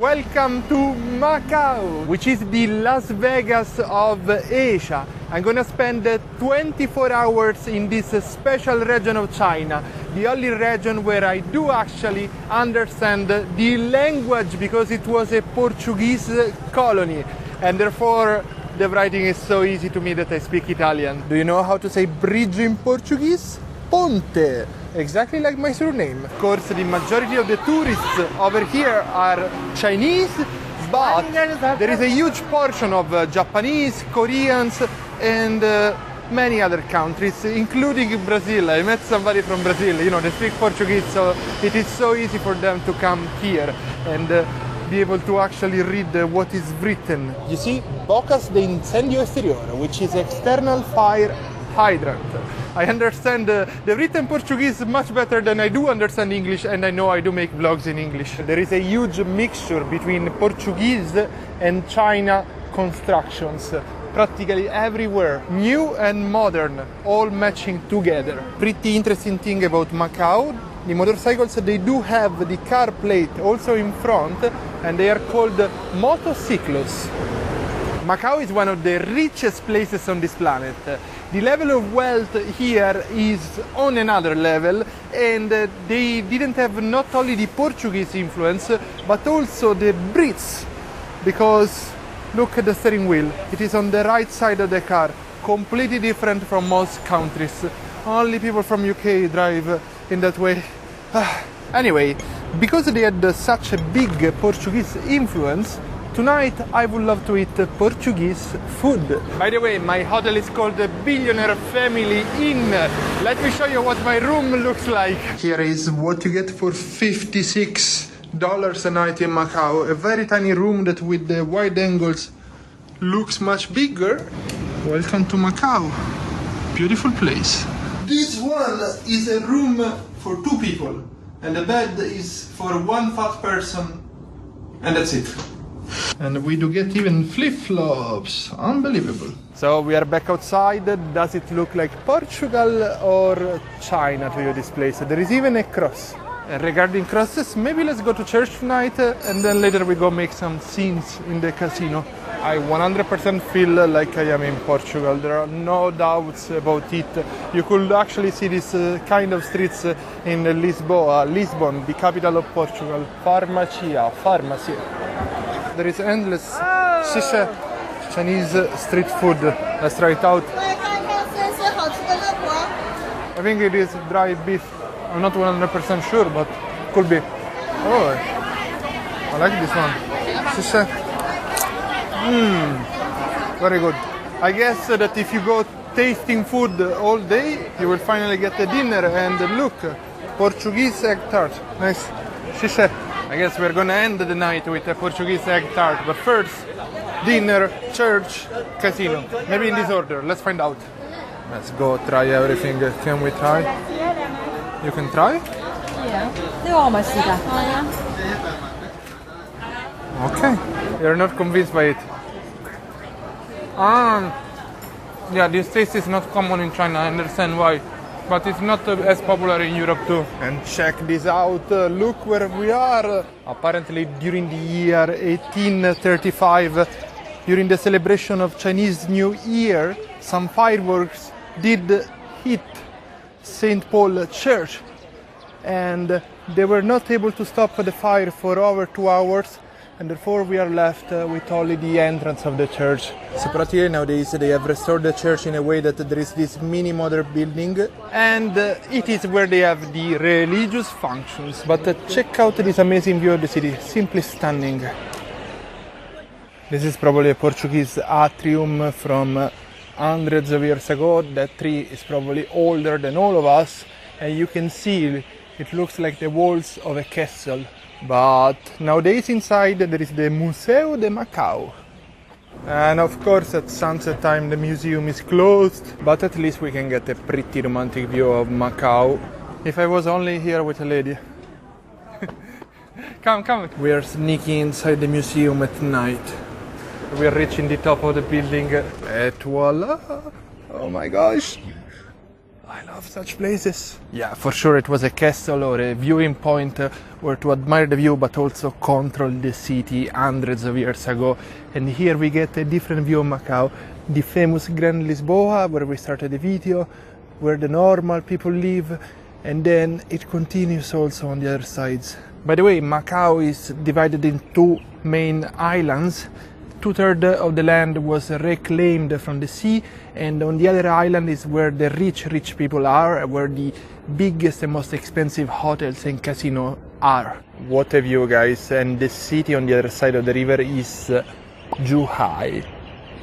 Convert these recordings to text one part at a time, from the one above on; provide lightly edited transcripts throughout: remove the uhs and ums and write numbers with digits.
Welcome to Macau, which is the Las Vegas of Asia. I'm gonna spend 24 hours in this special region of China, the only region where I do actually understand the language because it was a Portuguese colony, and therefore the writing is so easy to me that I speak Italian. Do you know how to say bridge in Portuguese? Ponte, exactly like my surname. Of course, the majority of the tourists over here are Chinese, but there is a huge portion of Japanese, Koreans, and many other countries, including Brazil. I met somebody from Brazil, you know, they speak Portuguese, so it is so easy for them to come here and be able to actually read what is written. You see, bocas de incendio exterior, which is external fire hydrant. I understand the written Portuguese much better than I do understand English, and I know I do make vlogs in English. There is a huge mixture between Portuguese and China constructions, practically everywhere. New and modern, all matching together. Pretty interesting thing about Macau, the motorcycles, they do have the car plate also in front, and they are called motociclos. Macau is one of the richest places on this planet. The level of wealth here is on another level, and they didn't have not only the Portuguese influence, but also the Brits, because look at the steering wheel. It is on the right side of the car, completely different from most countries. Only people from UK drive in that way. Anyway, because they had such a big Portuguese influence, tonight I would love to eat Portuguese food. By the way, my hotel is called the Billionaire Family Inn. Let me show you what my room looks like. Here is what you get for $56 a night in Macau. A very tiny room that with the wide angles looks much bigger. Welcome to Macau. Beautiful place. This one is a room for 2 people, and the bed is for 1 fat person, and that's it. And we do get even flip-flops. Unbelievable. So we are back outside. Does it look like Portugal or China to you, this place? There is even a cross. And regarding crosses, maybe let's go to church tonight and then later we go make some scenes in the casino. I 100% feel like I am in Portugal. There are no doubts about it. You could actually see this kind of streets in Lisbon, the capital of Portugal. Pharmacia. There is endless Chinese street food. Let's try it out. I think it is dry beef. I'm not 100% sure, but could be. Oh, I like this one. Very good. I guess that if you go tasting food all day, you will finally get a dinner. And look, Portuguese egg tart. Nice. I guess we're gonna end the night with a Portuguese egg tart, but first, dinner, church, casino. Maybe in this order, let's find out. Let's go try everything. Can we try? You can try? Yeah. Okay. You're not convinced by it. Yeah, this taste is not common in China, I understand why. But it's not as popular in Europe too. And check this out, look where we are. Apparently during the year 1835, during the celebration of Chinese New Year, some fireworks did hit St. Paul Church. And they were not able to stop the fire for over 2 hours. And therefore we are left with only the entrance of the church. So practically nowadays they have restored the church in a way that there is this mini modern building, and it is where they have the religious functions. But check out this amazing view of the city, simply stunning. This is probably a Portuguese atrium from hundreds of years ago. That tree is probably older than all of us, and you can see it looks like the walls of a castle. But nowadays inside there is the Museo de Macao. And of course at sunset time the museum is closed, but at least we can get a pretty romantic view of Macau. If I was only here with a lady. Come. We are sneaking inside the museum at night. We are reaching the top of the building. Et voila! Oh my gosh! I love such places. Yeah, for sure it was a castle or a viewing point where to admire the view but also control the city hundreds of years ago. And here we get a different view of Macau. The famous Grand Lisboa where we started the video, where the normal people live, and then it continues also on the other sides. By the way, Macau is divided in two main islands. 2/3 of the land was reclaimed from the sea, and on the other island is where the rich people are, where the biggest and most expensive hotels and casinos are. What a view, guys. And the city on the other side of the river is Zhuhai,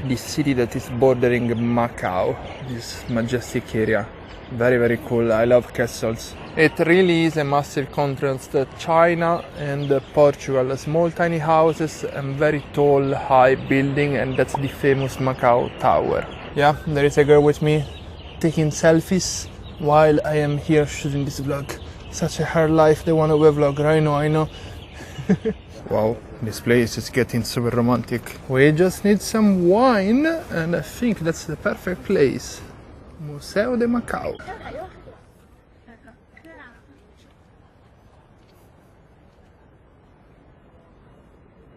the city that is bordering Macau, this majestic area. Very, very cool. I love castles. It really is a massive contrast to China and Portugal. Small tiny houses and very tall high building, and that's the famous Macau Tower. Yeah, there is a girl with me taking selfies while I am here shooting this vlog. Such a hard life, the one away vlogger, I know. Wow, this place is getting super romantic. We just need some wine and I think that's the perfect place. Museo de Macau.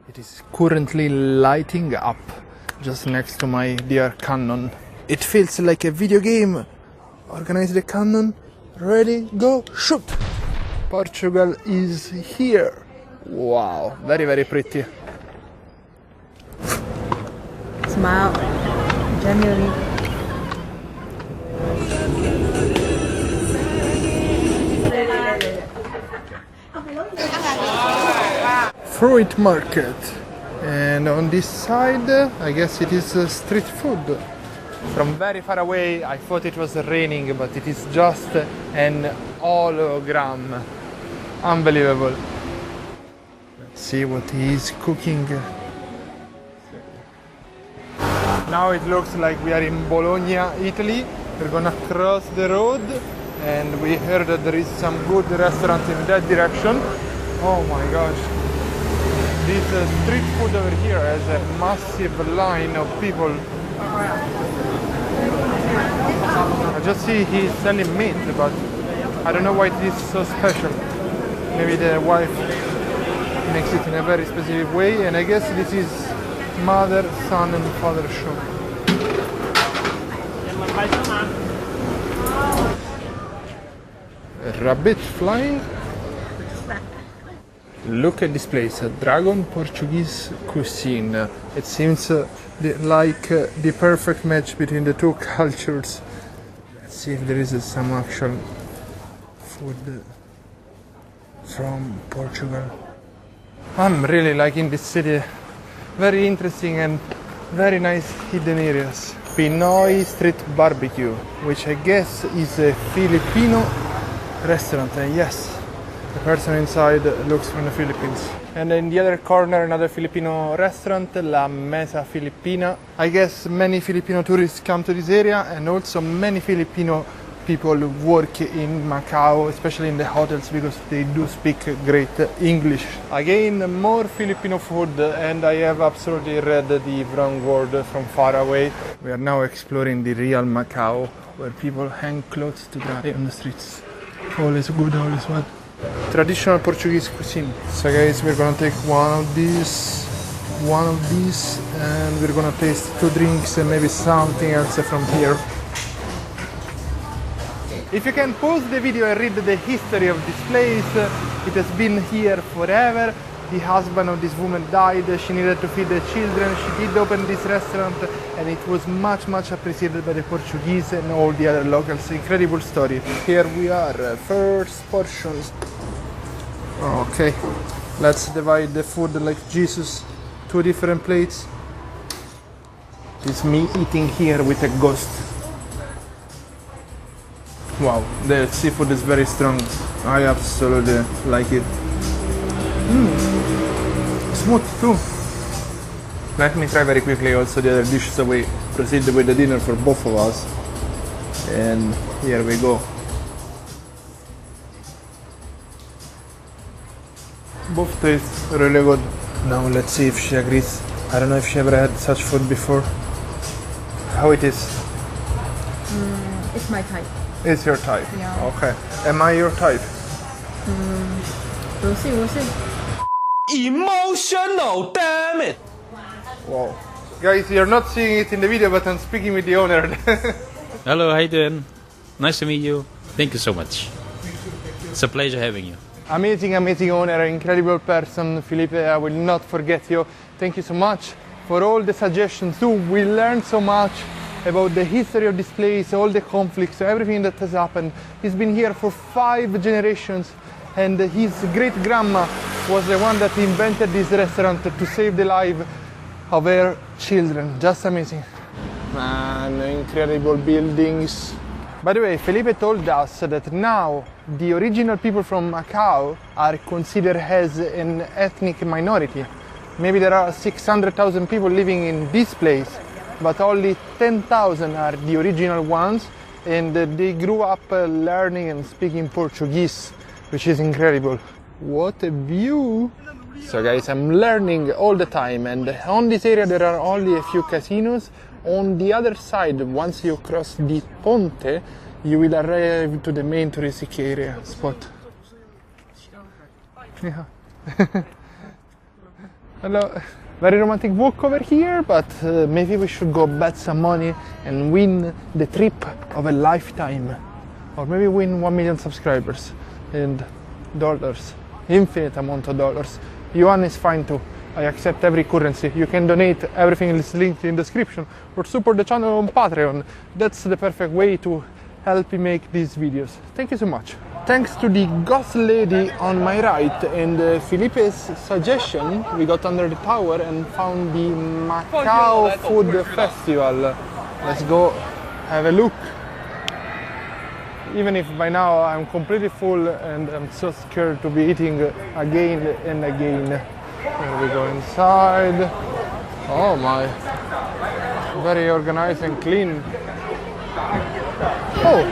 It is currently lighting up just next to my dear Canon. It feels like a video game. Organize the Canon, ready, go, shoot! Portugal is here. Wow, very, very pretty. Smile, genuinely. Fruit market, and on this side I guess it is street food. From very far away I thought it was raining, but it is just an hologram. Unbelievable. Let's see what he is cooking. Now it looks like we are in Bologna, Italy. We're gonna cross the road and we heard that there is some good restaurant in that direction. Oh my gosh. This street food over here has a massive line of people. I just see he's selling meat, but I don't know why it is so special. Maybe the wife makes it in a very specific way, and I guess this is mother, son and father shop. A rabbit flying. Look at this place, a Dragon Portuguese cuisine. It seems like the perfect match between the two cultures. Let's see if there is some actual food from Portugal. I'm really liking this city. Very interesting and very nice hidden areas. Pinoy Street Barbecue, which I guess is a Filipino restaurant, and yes, the person inside looks from the Philippines. And in the other corner, another Filipino restaurant, La Mesa Filipina. I guess many Filipino tourists come to this area, and also many Filipino people work in Macau, especially in the hotels, because they do speak great English. Again, more Filipino food, and I have absolutely read the wrong word from far away. We are now exploring the real Macau, where people hang clothes to dry on the streets. All is good, all is well. Traditional Portuguese cuisine. So guys, we're gonna take one of these, and we're gonna taste two drinks and maybe something else from here. If you can pause the video and read the history of this place, it has been here forever. The husband of this woman died, she needed to feed the children, she did open this restaurant, and it was much appreciated by the Portuguese and all the other locals. Incredible story. Here we are, first portions. Okay, let's divide the food like Jesus, two different plates. It's me eating here with a ghost. Wow, the seafood is very strong. I absolutely like it. Smooth too. Let me try very quickly also the other dishes so we proceed with the dinner for both of us. And here we go. Both taste really good. Now let's see if she agrees. I don't know if she ever had such food before. How it is? It's my type. It's your type. Yeah. Okay. Am I your type? We'll see, we'll see. Emotional, damn it! Wow. Guys, you're not seeing it in the video, but I'm speaking with the owner. Hello, how you doing? Nice to meet you. Thank you so much. It's a pleasure having you. Amazing, amazing owner, incredible person, Felipe. I will not forget you. Thank you so much for all the suggestions too. We learned so much about the history of this place, all the conflicts, everything that has happened. He's been here for 5 generations, and his great-grandma was the one that invented this restaurant to save the life of her children. Just amazing. Man, incredible buildings. By the way, Felipe told us that now the original people from Macau are considered as an ethnic minority. Maybe there are 600,000 people living in this place, but only 10,000 are the original ones, and they grew up learning and speaking Portuguese, which is incredible. What a view! So guys, I'm learning all the time, and on this area there are only a few casinos. On the other side, once you cross the Ponte, you will arrive to the main touristic area spot. Yeah. Hello. Very romantic walk over here, but maybe we should go bet some money and win the trip of a lifetime. Or maybe win 1 million subscribers and dollars. Infinite amount of dollars. Yuan is fine too. I accept every currency. You can donate, everything is linked in the description, or support the channel on Patreon. That's the perfect way to help me make these videos. Thank you so much. Thanks to the ghost lady on my right and Felipe's suggestion, we got under the tower and found the Macau Food Festival. Let's go have a look. Even if by now I'm completely full and I'm so scared to be eating again and again. Here we go inside. Oh my, very organized and clean. Oh,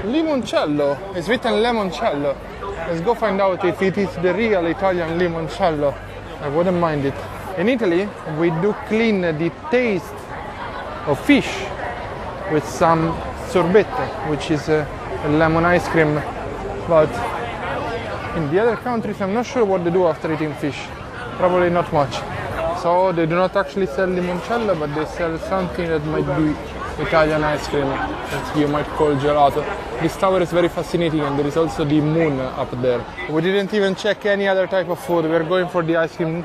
limoncello. It's written limoncello. Let's go find out if it is the real Italian limoncello. I wouldn't mind it. In Italy, we do clean the taste of fish with some sorbetto, which is a lemon ice cream. But in the other countries, I'm not sure what they do after eating fish. Probably not much. So they do not actually sell limoncello, but they sell something that might be Italian ice cream that you might call gelato. This tower is very fascinating, and there is also the moon up there. We didn't even check any other type of food. We're going for the ice cream.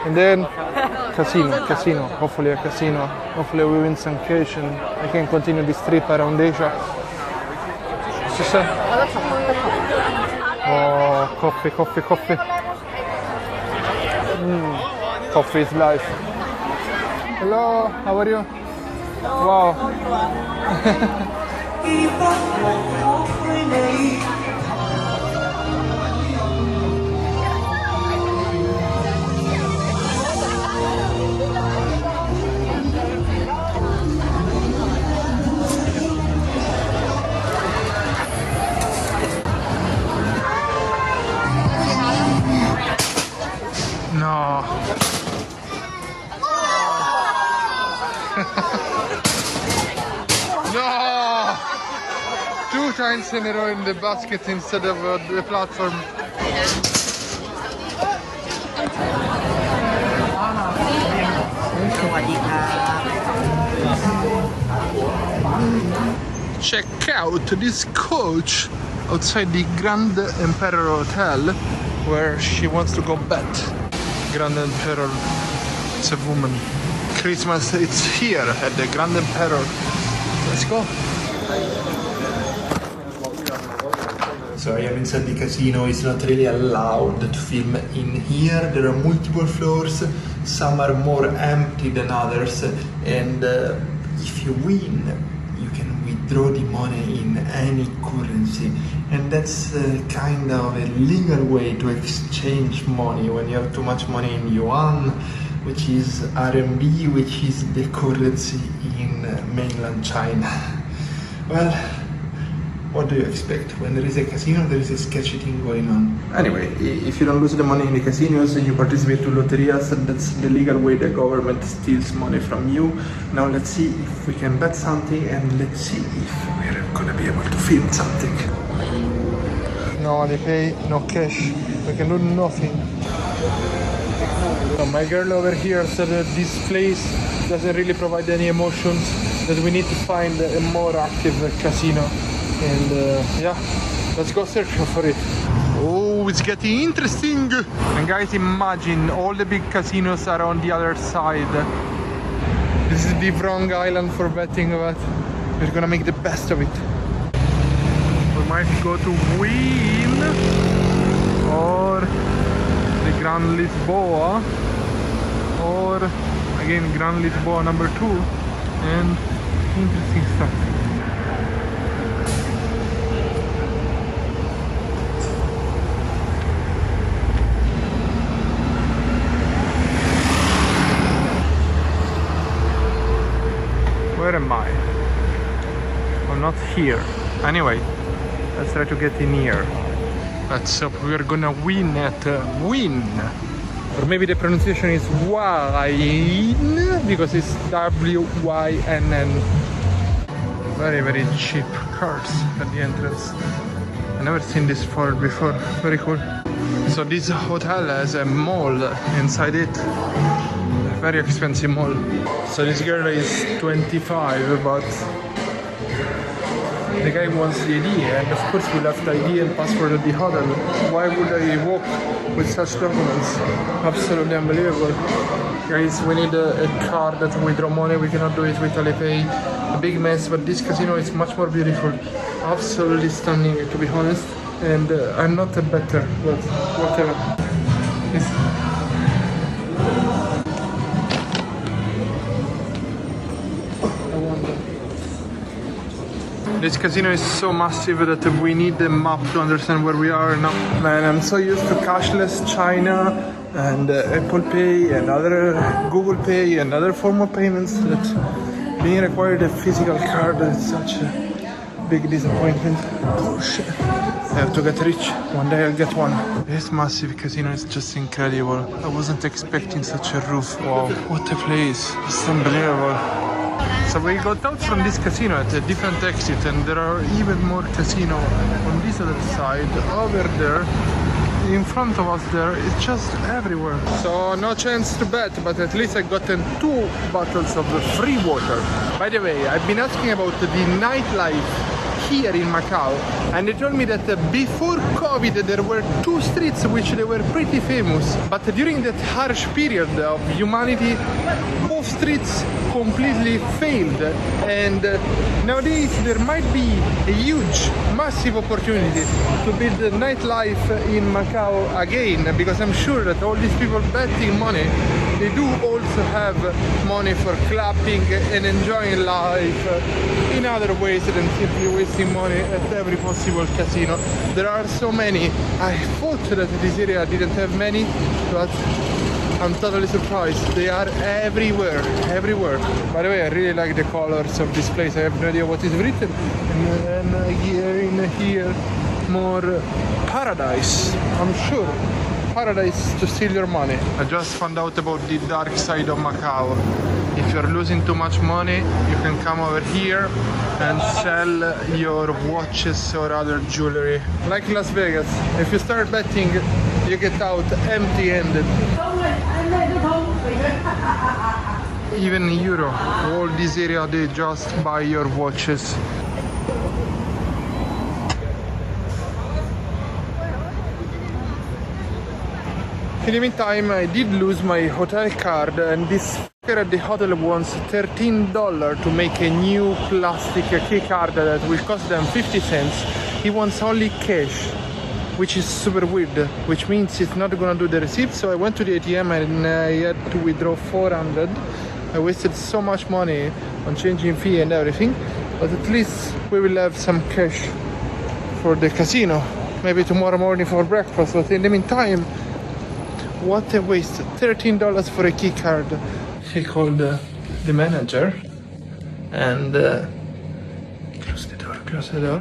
And then casino, hopefully a casino. Hopefully we win some cash and I can continue this trip around Asia. Oh, coffee. Coffee is life. Hello, how are you? Wow. No. No! 2 times in a row in the basket instead of the platform. Check out this coach outside the Grand Emperor Hotel where she wants to go bet. Grand Emperor, it's a woman. Christmas, it's here at the Grand Emperor. Let's go. So I am inside the casino. It's not really allowed to film in here. There are multiple floors. Some are more empty than others. And if you win, you can withdraw the money in any currency. And that's kind of a legal way to exchange money when you have too much money in yuan, which is RMB, which is the currency in mainland China. Well, What do you expect? When there is a casino, there is a sketchy thing going on. Anyway, if you don't lose the money in the casinos and you participate to loterias, that's the legal way the government steals money from you. Now let's see if we can bet something, and let's see if we're gonna be able to film something. No Alipay, no cash. We can do nothing. So my girl over here said that this place doesn't really provide any emotions, that we need to find a more active casino. And yeah, let's go search for it. Oh, it's getting interesting. And guys, imagine all the big casinos are on the other side. This is the wrong island for betting, but we're gonna make the best of it. We might go to Win or the Grand Lisboa, or again Grand Lisboa number 2, and interesting stuff. Where am I? I'm not here. Anyway, let's try to get in here. Let's hope we're gonna win at Win. Or maybe the pronunciation is Wine, because it's W-Y-N-N. Very, very cheap cards at the entrance. I've never seen this far before. Very cool. So this hotel has a mall inside it. A very expensive mall. So this girl is 25, but the guy wants the ID, and of course we left the ID and passport at the hotel. Why would I walk with such documents? Absolutely unbelievable. Guys, we need a card that we withdraw money. We cannot do it with Alipay. A big mess, but this casino is much more beautiful. Absolutely stunning, to be honest. And I'm not a better, but whatever. This casino is so massive that we need the map to understand where we are now. Man, I'm so used to cashless China and Apple Pay and other Google Pay and other form of payments that being required a physical card is such a big disappointment. Oh shit. I have to get rich. One day I'll get one. This massive casino is just incredible. I wasn't expecting such a roof. Wow, what a place. It's unbelievable. So we got out from this casino at a different exit, and there are even more casinos on this other side. Over there, in front of us there, it's just everywhere. So no chance to bet, but at least I gotten 2 bottles of free water. By the way, I've been asking about the nightlife here in Macau, and they told me that before COVID there were 2 streets which they were pretty famous, but during that harsh period of humanity, both streets completely failed, and nowadays there might be a huge, massive opportunity to build the nightlife in Macau again, because I'm sure that all these people betting money, they do also have money for clubbing and enjoying life in other ways than simply wasting money at every possible casino. There are so many. I thought that this area didn't have many, but I'm totally surprised. They are everywhere, everywhere. By the way, I really like the colors of this place. I have no idea what is written. And here, more paradise, I'm sure. Paradise to steal your money. I just found out about the dark side of Macau. If you're losing too much money, you can come over here and sell your watches or other jewelry. Like Las Vegas, if you start betting, you get out empty-handed. Even in Euro, all this area, they just buy your watches. In the meantime, I did lose my hotel card, and this fucker at the hotel wants $13 to make a new plastic key card that will cost them 50 cents. He wants only cash, which is super weird, which means he's not gonna do the receipt. So I went to the ATM and I had to withdraw 400. I wasted so much money on changing fee and everything, but at least we will have some cash for the casino, maybe tomorrow morning for breakfast. But in the meantime, what a waste. $13 for a key card. He called the manager and close the door.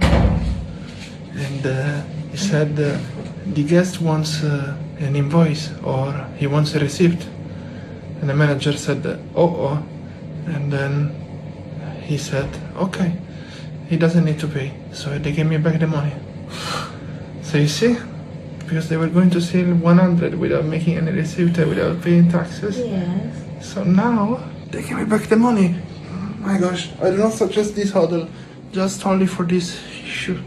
and he said the guest wants an invoice or he wants a receipt. And the manager said, oh, and then he said, okay, he doesn't need to pay. So they gave me back the money. So you see, because they were going to sell 100 without making any receipt, without paying taxes. Yes. So now they give me back the money. My gosh, I do not suggest this hotel, just only for this issue.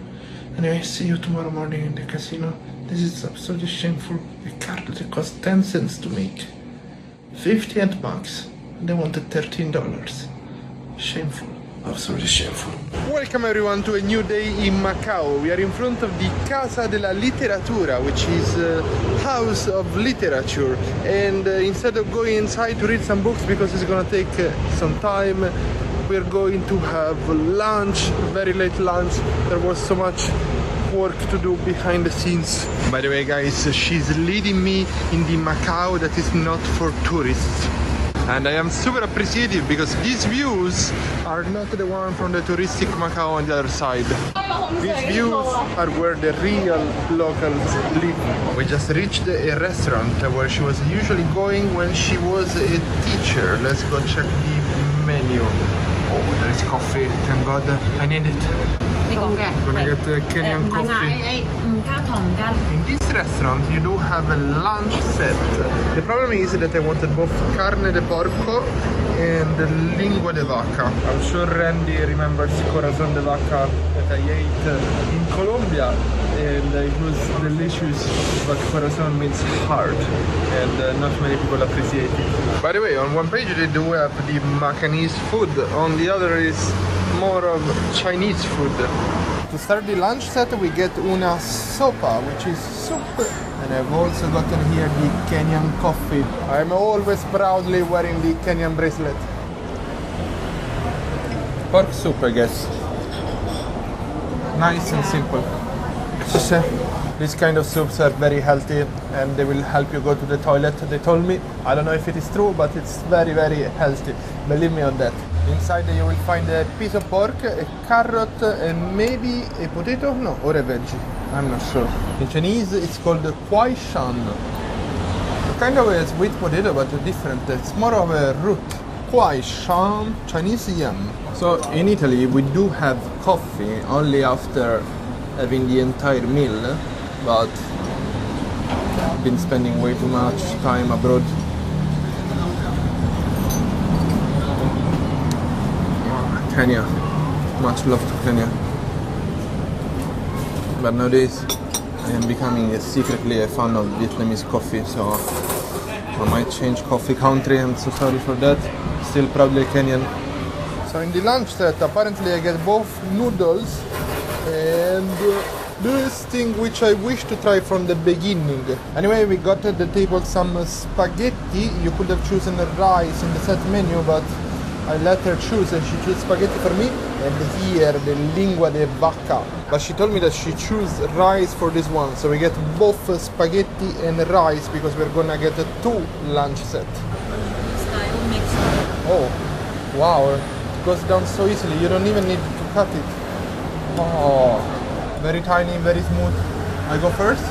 Anyway, see you tomorrow morning in the casino. This is absolutely shameful. A card that cost 10 cents to make. 50 and bucks. They wanted $13. Shameful. Absolutely shameful. Welcome everyone to a new day in Macau. We are in front of the Casa de la Literatura, which is a house of literature. And instead of going inside to read some books, because it's gonna take some time, we're going to have lunch, very late lunch. There was so much work to do behind the scenes. By the way guys, she's leading me in the Macau that is not for tourists. And I am super appreciative because these views are not the one from the touristic Macau on the other side. These views are where the real locals live. We just reached a restaurant where she was usually going when she was a teacher. Let's go check the menu. Oh, there is coffee, thank God, I need it. I'm gonna get a Kenyan coffee. In this restaurant you do have a lunch set. The problem is that I wanted both carne de porco and lingua de vaca. I'm sure Randy remembers corazon de vaca that I ate in Colombia, and it was delicious, but corazon means heart, and not many people appreciate it. By the way, on one page they do have the Macanese food, on the other is more of Chinese food. To start the lunch set we get una sopa, which is soup, and I've also gotten here the Kenyan coffee. I'm always proudly wearing the Kenyan bracelet. Pork soup, I guess. Nice and simple. These kind of soups are very healthy and they will help you go to the toilet, they told me. I don't know if it is true, but it's very, very healthy. Believe me on that. Inside you will find a piece of pork, a carrot, and maybe a potato? No, or a veggie. I'm not sure. In Chinese it's called kwai shan. Kind of a sweet potato, but different. It's more of a root. Kwai shan, Chinese yam. So in Italy we do have coffee only after having the entire meal, but I've been spending way too much time abroad. Kenya, much love to Kenya. But nowadays I am becoming secretly a fan of Vietnamese coffee, so I might change coffee country. I'm so sorry for that. Still probably Kenyan. So in the lunch set, apparently I get both noodles and this thing which I wish to try from the beginning. Anyway, we got at the table some spaghetti. You could have chosen rice in the set menu, but I let her choose and she chose spaghetti for me. And here the lingua de vaca. But she told me that she chose rice for this one. So we get both spaghetti and rice because we're gonna get a 2 lunch set. Style mixed. Oh, wow. It goes down so easily. You don't even need to cut it. Oh, very tiny, very smooth. I go first.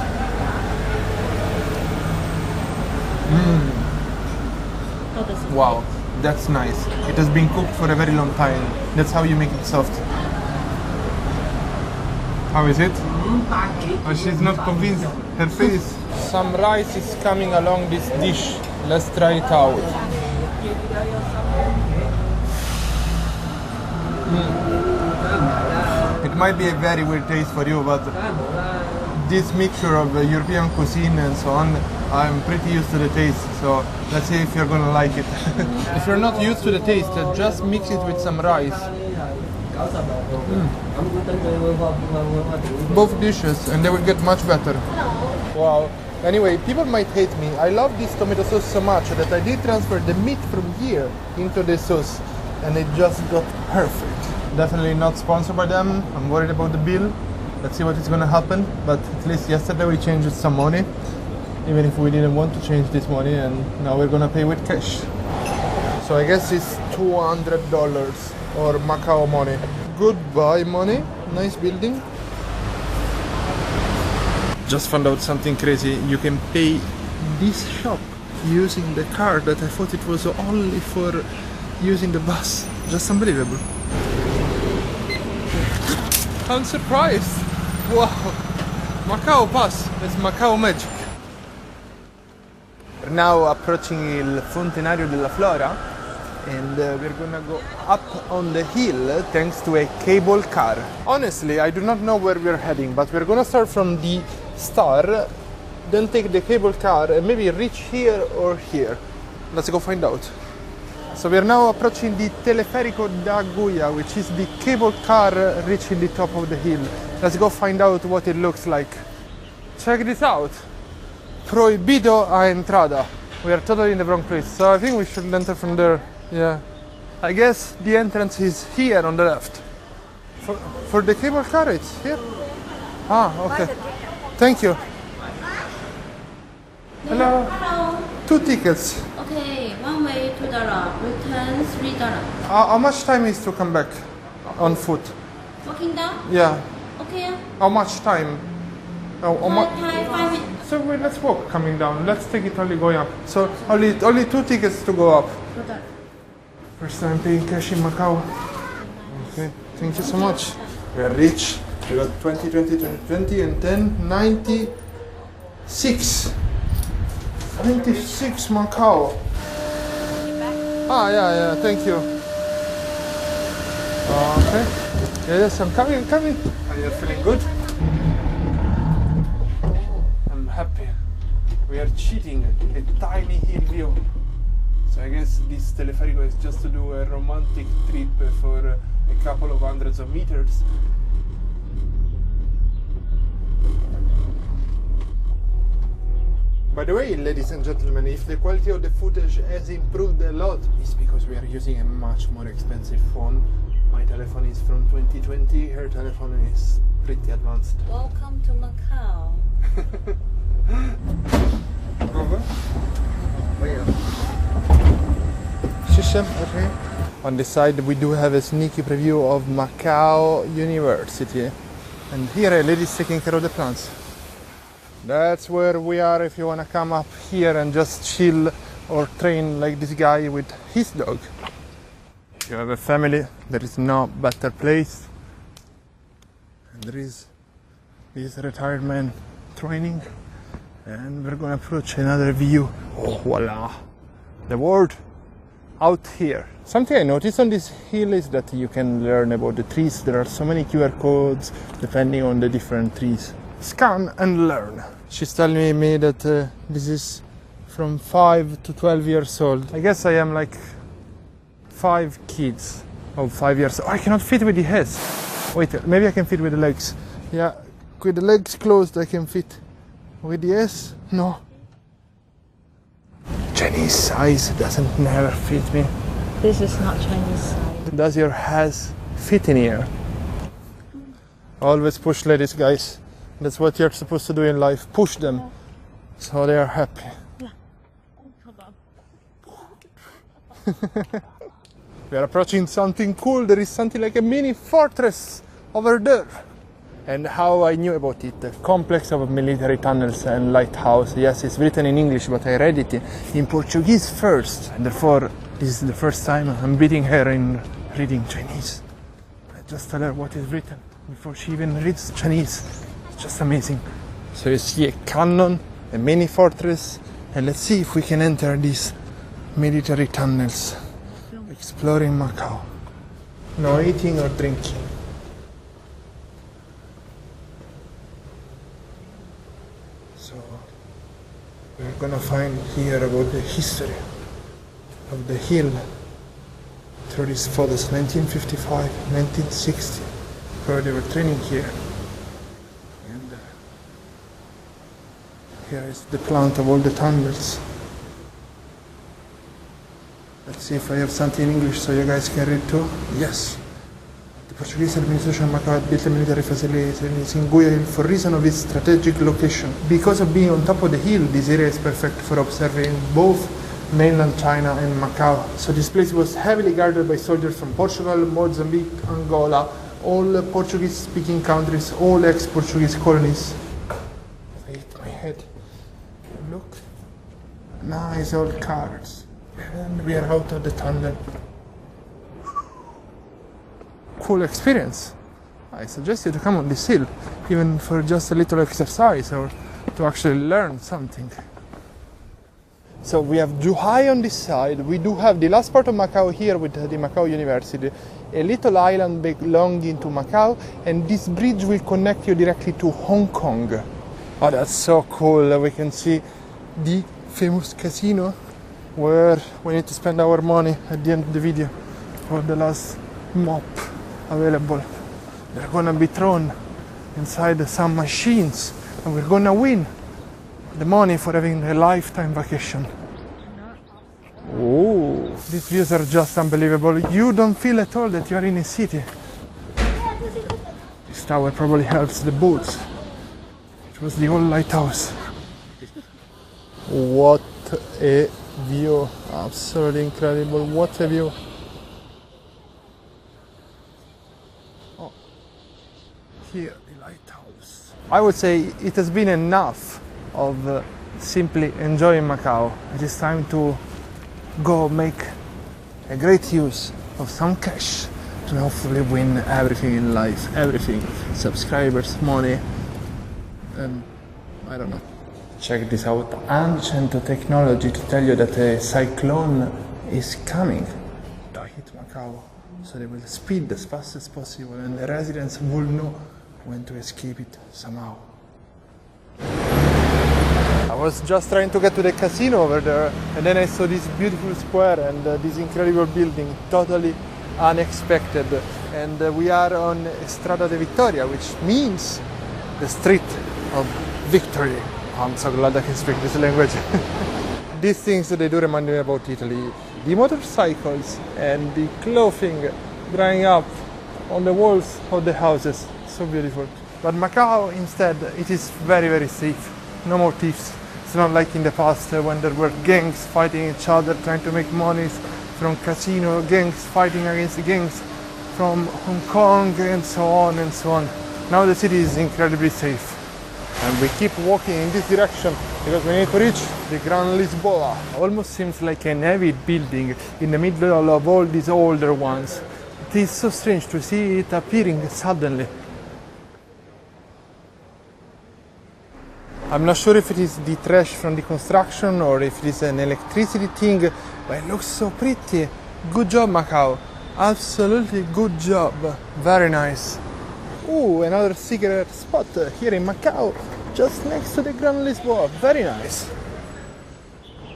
Wow, that's nice. It has been cooked for a very long time. That's how you make it soft. How is it? Oh, she's not convinced. Her face. Some rice is coming along this dish. Let's try it out. It might be a very weird taste for you, but this mixture of European cuisine and so on, I'm pretty used to the taste, so let's see if you're gonna like it. If you're not used to the taste, just mix it with some rice. Both dishes, and they will get much better. Wow. Anyway, people might hate me. I love this tomato sauce so much that I did transfer the meat from here into the sauce, and it just got perfect. Definitely not sponsored by them. I'm worried about the bill. Let's see what is gonna happen. But at least yesterday we changed some money, even if we didn't want to change this money, and now we're gonna pay with cash. So I guess it's $200 or Macau money. Goodbye money. Nice building. Just found out something crazy. You can pay this shop using the card that I thought it was only for using the bus. Just unbelievable. I'm surprised. Wow. Macao Pass. It's Macao magic. We're now approaching il Fontenario della Flora, and we're gonna go up on the hill thanks to a cable car. Honestly, I do not know where we're heading, but we're gonna start from the star, then take the cable car and maybe reach here or here. Let's go find out. So we're now approaching the Teleferico da Guia, which is the cable car reaching the top of the hill. Let's go find out what it looks like. Check this out. Prohibido a entrada. We are totally in the wrong place, so I think we should enter from there. Yeah. I guess the entrance is here on the left. For the cable car, it's here? Ah, okay. Thank you. Hello. Hello. 2 tickets. Okay, one way $2, return $3. How much time is to come back on foot? Walking down? Yeah. Okay. How much time? Five minutes. So let's walk coming down. Let's take it only going up. So only 2 tickets to go up. $2. First time paying cash in Macau. Okay, thank you so much. We are rich. We got 20, 20, 20, 20 and 10, 96. 96 Macau. Ah, yeah, thank you. Okay. Yes, I'm coming. Are you feeling good? I'm happy. We are cheating a tiny hill view. So I guess this teleferico is just to do a romantic trip for a couple of hundreds of meters. By the way, ladies and gentlemen, if the quality of the footage has improved a lot, it's because we are using a much more expensive phone. My telephone is from 2020, her telephone is pretty advanced. Welcome to Macau. Okay. On the side we do have a sneaky preview of Macau University. And here a lady is taking care of the plants. That's where we are if you want to come up here and just chill or train like this guy with his dog. If you have a family, there is no better place. And there is this retired man training. And we're gonna approach another view. Oh, voila! The world out here. Something I noticed on this hill is that you can learn about the trees. There are so many QR codes depending on the different trees. Scan and learn. She's telling me that this is from 5 to 12 years old. I guess I am like 5 kids of 5 years. Oh, I cannot fit with the heads. Wait, maybe I can fit with the legs. Yeah, with the legs closed I can fit. With the S, no. Chinese size doesn't never fit me. This is not Chinese size. Does your hands fit in here? Always push ladies, guys. That's what you're supposed to do in life. Push them so they are happy. Yeah. Hold on. We are approaching something cool. There is something like a mini fortress over there. And how I knew about it, a complex of military tunnels and lighthouse. Yes, it's written in English, but I read it in Portuguese first. And therefore, this is the first time I'm beating her in reading Chinese. I just tell her what is written before she even reads Chinese. It's just amazing. So you see a cannon, a mini fortress, and let's see if we can enter these military tunnels. Exploring Macau. No eating or drinking. So we're gonna find here about the history of the hill through these photos, 1955, 1960, where they were training here. And here is the plant of all the tunnels. Let's see if I have something in English so you guys can read too. Yes. The Portuguese administration of Macau had built a military facilities in Guia Hill for reason of its strategic location. Because of being on top of the hill, this area is perfect for observing both mainland China and Macau. So this place was heavily guarded by soldiers from Portugal, Mozambique, Angola, all Portuguese-speaking countries, all ex-Portuguese colonies. Nice old cars. And we are out of the tunnel. Cool experience. I suggest you to come on this hill, even for just a little exercise or to actually learn something. So we have Zhuhai on this side. We do have the last part of Macau here with the Macau University, a little island belonging to Macau, and this bridge will connect you directly to Hong Kong. Oh, that's so cool. We can see the famous casino where we need to spend our money at the end of the video for the last mop available. They're gonna be thrown inside some machines and we're gonna win the money for having a lifetime vacation. Oh, these views are just unbelievable. You don't feel at all that you are in a city. This tower probably helps the boats. It was the old lighthouse. What a view, absolutely incredible. What a view. Oh, here, the lighthouse. I would say it has been enough of simply enjoying Macau. It is time to go make a great use of some cash to hopefully win everything in life. Everything. Subscribers, money, and I don't know. Check this out. Ancient technology to tell you that a cyclone is coming to hit Macau. So they will speed as fast as possible and the residents will know when to escape it somehow. I was just trying to get to the casino over there and then I saw this beautiful square and this incredible building, totally unexpected. And we are on Strada de Vittoria, which means the street of victory. I'm so glad I can speak this language. These things they do remind me about Italy. The motorcycles and the clothing drying up on the walls of the houses. So beautiful. But Macau instead, it is very, very safe. No more thieves. It's not like in the past when there were gangs fighting each other, trying to make money from casino, gangs fighting against the gangs from Hong Kong and so on and so on. Now the city is incredibly safe. And we keep walking in this direction because we need to reach the Gran Lisboa. Almost seems like a heavy building in the middle of all these older ones. It is so strange to see it appearing suddenly. I'm not sure if it is the trash from the construction or if it is an electricity thing, but it looks so pretty. Good job, Macau. Absolutely good job. Very nice. Ooh, another cigarette spot here in Macau, just next to the Gran Lisboa. Very nice.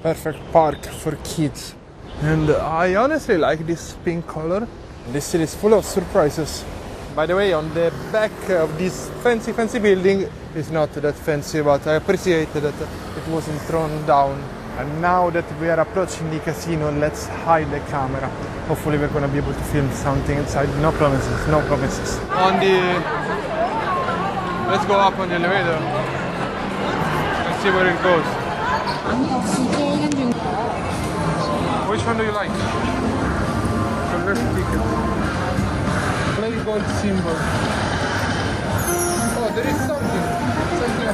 Perfect park for kids. And I honestly like this pink color. This city is full of surprises. By the way, on the back of this fancy building, it's not that fancy, but I appreciate that it wasn't thrown down. And now that we are approaching the casino, let's hide the camera. Hopefully we're gonna be able to film something inside. No promises, no promises. Let's go up on the elevator and see where it goes. Which one do you like? The left ticket. Play gold symbol. Oh, there is something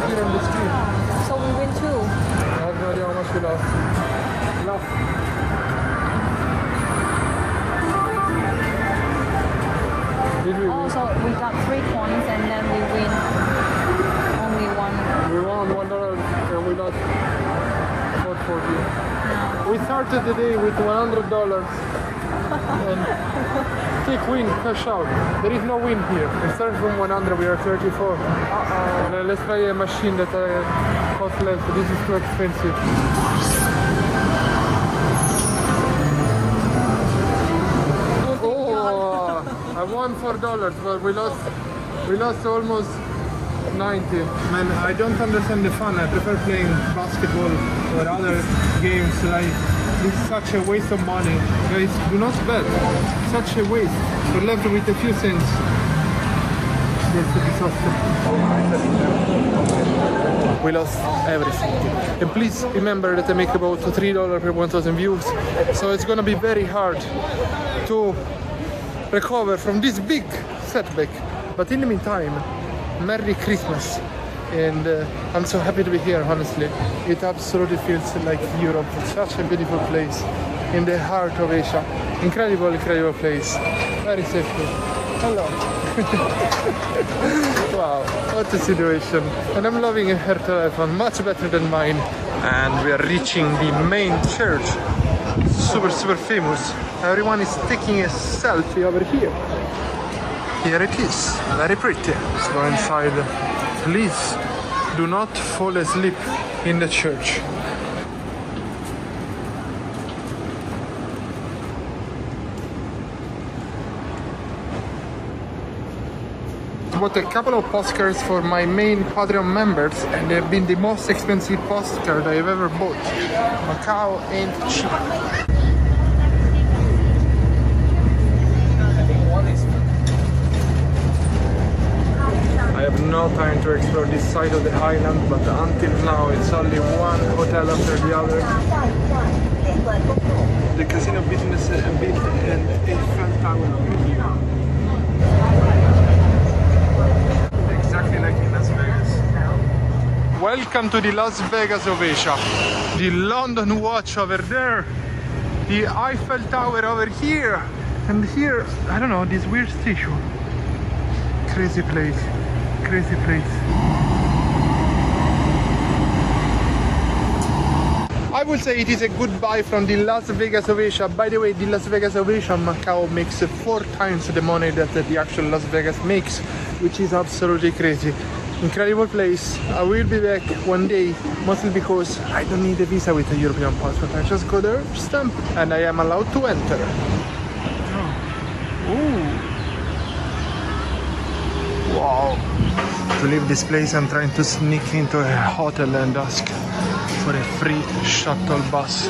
here on the screen. So we win too. I have no idea how much we lost. Did we win? Oh, so we got 3 points and then we win only one. We won $1 and we lost about 40. No. We started the day with $100 and take win, cash out. There is no win here. We started from 100, we are 34. Let's try a machine that costs less. This is too expensive. Oh, I won $4, but we lost almost 90. Man, I don't understand the fun. I prefer playing basketball or other games. Like, this is such a waste of money. Guys, do not bet. Such a waste. We're left with a few cents. That's a disaster. We lost everything. And please remember that I make about $3 per 1,000 views. So it's gonna be very hard to recover from this big setback. But in the meantime, Merry Christmas and I'm so happy to be here, honestly. It absolutely feels like Europe. It's such a beautiful place in the heart of Asia. Incredible, incredible place. Very safely. Hello. Wow, what a situation. And I'm loving her telephone, much better than mine. And we are reaching the main church. Super, super famous. Everyone is taking a selfie over here. Here it is, very pretty. Let's go inside. Please do not fall asleep in the church. I bought a couple of postcards for my main Patreon members, and they've been the most expensive postcard I've ever bought. Macau ain't cheap. I have no time to explore this side of the island, but until now it's only one hotel after the other. The casino business built an Eiffel Tower over here. Exactly like in Las Vegas. Welcome to the Las Vegas of Asia. The London Watch over there. The Eiffel Tower over here. And here, I don't know, this weird statue. Crazy place. Crazy place. I would say it is a goodbye from the Las Vegas of Asia. By the way, the Las Vegas of Asia, Macau makes 4 times the money that the actual Las Vegas makes, which is absolutely crazy. Incredible place. I will be back one day, mostly because I don't need a visa with a European passport. I just go there, stamp, and I am allowed to enter. Oh. Ooh. Wow. To leave this place, I'm trying to sneak into a hotel and ask for a free shuttle bus.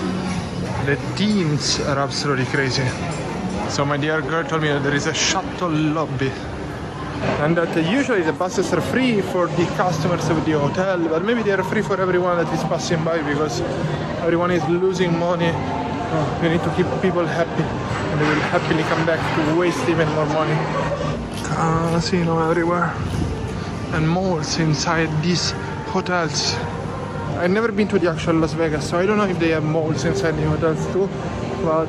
The teams are absolutely crazy. So my dear girl told me that there is a shuttle lobby, and that usually the buses are free for the customers of the hotel, but maybe they are free for everyone that is passing by, because everyone is losing money. We need to keep people happy, and they will happily come back to waste even more money. Casino everywhere, and malls inside these hotels. I've never been to the actual Las Vegas, so I don't know if they have malls inside the hotels too, but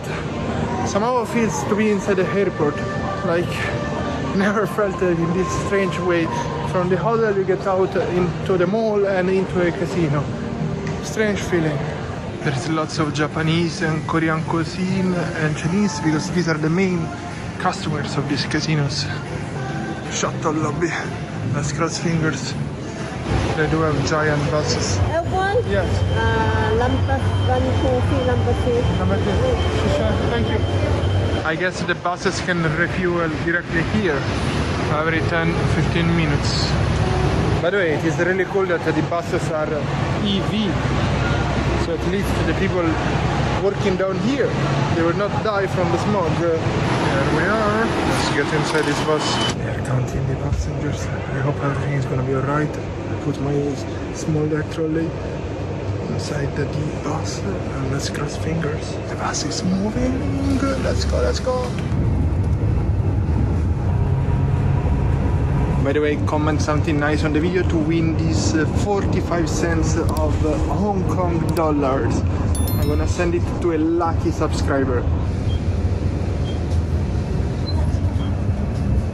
somehow it feels to be inside the airport. Like, never felt it in this strange way. From the hotel you get out into the mall and into a casino. Strange feeling. There is lots of Japanese and Korean cuisine and Chinese, because these are the main customers of these casinos. Shuttle lobby. Let's cross fingers. They do have giant buses. F1? Yes. Number 1, 2, 3, number 2. Number 2. Sure, thank you. I guess the buses can refuel directly here every 10-15 minutes. By the way, it is really cool that the buses are EV. So at least the people working down here, they will not die from the smog. Here we are. Let's get inside this bus. They're counting the passengers. I hope everything is gonna be alright. I put my small trolley inside the bus, and let's cross fingers. The bus is moving. Let's go, let's go. By the way, comment something nice on the video to win these 45 cents of Hong Kong dollars. I'm gonna send it to a lucky subscriber.